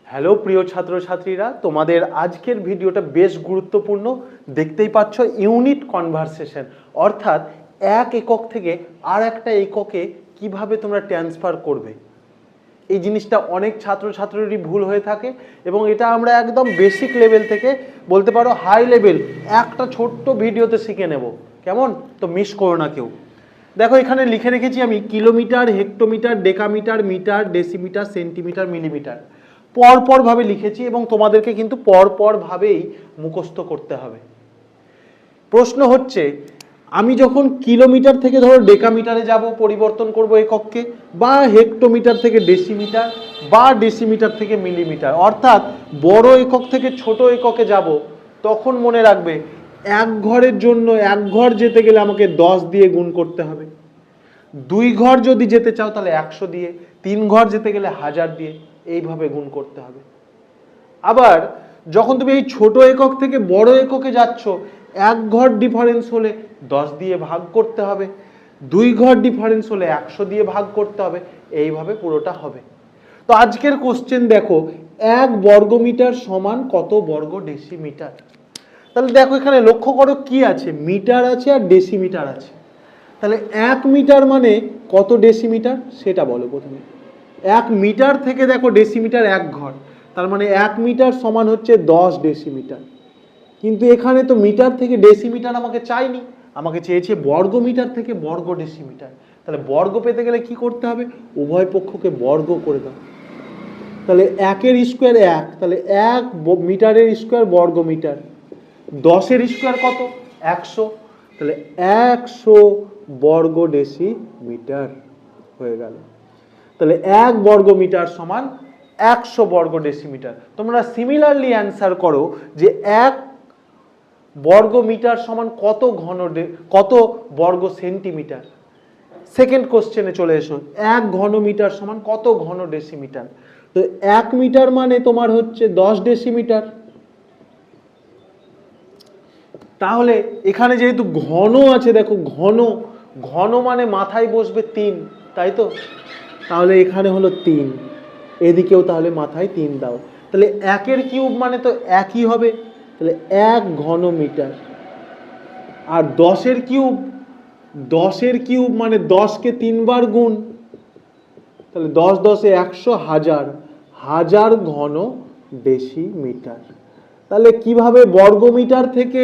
Hello প্রিয় ছাত্রছাত্রীরা, তোমাদের আজকের ভিডিওটা বেশ গুরুত্বপূর্ণ। দেখতেই পাচ্ছ ইউনিট কনভারসেশন, অর্থাৎ এক একক থেকে আর একটা এককে কিভাবে তোমরা ট্রান্সফার করবে। এই জিনিসটা অনেক ছাত্রছাত্রীরই ভুল হয়ে থাকে এবং এটা আমরা একদম বেসিক লেভেল থেকে বলতে পারো হাই লেভেল একটা ছোট্ট ভিডিওতে শিখে নেব। কেমন? তো মিস করো না কেউ। দেখো এখানে লিখে রেখেছি আমি kilometre, hectometre, decametre, metre, decimetre, centimetre, millimetre পরপরভাবে লিখেছি এবং তোমাদেরকে কিন্তু পরপরভাবেই মুখস্থ করতে হবে। প্রশ্ন হচ্ছে, আমি যখন কিলোমিটার থেকে ধরো ডেকামিটারে যাব, পরিবর্তন করব একককে, বা হেক্টোমিটার থেকে ডেসিমিটার, বা ডেসিমিটার থেকে মিলিমিটার, অর্থাৎ বড় একক থেকে ছোট এককে যাব, তখন মনে রাখবে এক ঘরের জন্য এক ঘর যেতে গেলে আমাকে 10 দিয়ে গুণ করতে হবে। 2 ঘর যদি যেতে চাও তাহলে 100 দিয়ে, 3 ঘর যেতে গেলে 1000 দিয়ে, এইভাবে গুণ করতে হবে। আবার যখন তুমি এই ছোট একক থেকে বড় এককে যাচ্ছ, 1 ঘর ডিফারেন্স হলে 10 দিয়ে ভাগ করতে হবে, 2 ঘর ডিফারেন্স হলে 100 দিয়ে ভাগ করতে হবে, এইভাবে পুরোটা হবে। তো আজকের কোশ্চেন দেখো, 1 বর্গমিটার সমান কত বর্গ ডেসিমিটার। তাহলে দেখো এখানে লক্ষ্য করো কি আছে, মিটার আছে আর ডেসিমিটার আছে। তাহলে 1 মিটার মানে কত ডেসিমিটার সেটা বলো প্রথমে। 1 মিটার থেকে দেখো ডেসিমিটার 1 ঘর, তার মানে 1 মিটার সমান হচ্ছে 10 ডেসিমিটার। কিন্তু এখানে তো মিটার থেকে ডেসিমিটার আমাকে চাইনি, আমাকে চেয়েছে বর্গ মিটার থেকে বর্গ ডেসিমিটার। তাহলে বর্গ পেতে গেলে কি করতে হবে? উভয় পক্ষকে বর্গ করে দাও। তাহলে 1 এর স্কোয়ার 1, তাহলে 1 মিটারের স্কোয়ার বর্গ মিটার। 10 এর স্কোয়ার কত? 100, তাহলে 100 বর্গ ডেসিমিটার হয়ে গেল। তাহলে 1 বর্গ মিটার সমান 100 বর্গ ডেসিমিটার। তোমরা সিমিলারলি অ্যান্সার করো যে 1 বর্গ মিটার সমান কত বর্গ সেন্টিমিটার। সেকেন্ড কোশ্চেনে চলে এসো, 1 ঘন মিটার সমান কত ঘন ডেসিমিটার। তো 1 মিটার মানে তোমার হচ্ছে 10 ডেসিমিটার। তাহলে এখানে যেহেতু ঘন আছে, দেখো ঘন, ঘন মানে মাথায় বসবে 3, তাই তো? তাহলে এখানে হলো 3, এদিকেও তাহলে মাথায় 3 দাও। তাহলে 1 এর কিউব মানে তো একই হবে, তাহলে 1 ঘন মিটার। আর 10 এর কিউব, 10 এর কিউব মানে 10 কে 3 বার গুণ, তাহলে 10 10 এ 100, হাজার, হাজার ঘন ডেসিমিটার। তাহলে কিভাবে বর্গমিটার থেকে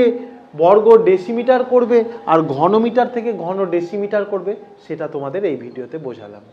বর্গ ডেসিমিটার করবে আর ঘনমিটার থেকে ঘন ডেসিমিটার করবে সেটা তোমাদের এই ভিডিওতে বোঝালাম।